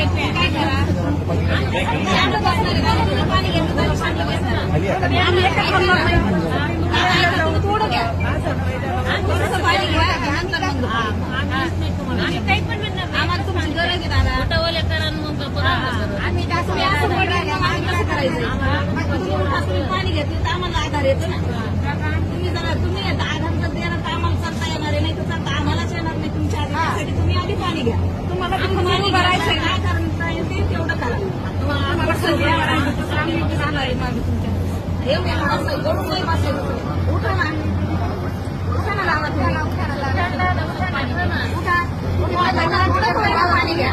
काय करा पाणी घेतलं तरी शांत थोडं घ्या पाणी घ्या नंतर काही पण आम्हाला तुमची गरज आहे दादा आम्ही कसं करायचं तुम्ही पाणी घेतलं तर आम्हाला आधार येतो ना तुम्ही जरा तुम्ही आधार जर देणार तर आम्हाला चालता येणार आहे नाही तर चालता आम्हालाच येणार नाही तुमच्या आधारासाठी तुम्ही आधी पाणी घ्या तुम्हाला पाणी भरायचं काय करता येते तेवढं करा उठा ना उठा ना लावा उठा पाणी घ्या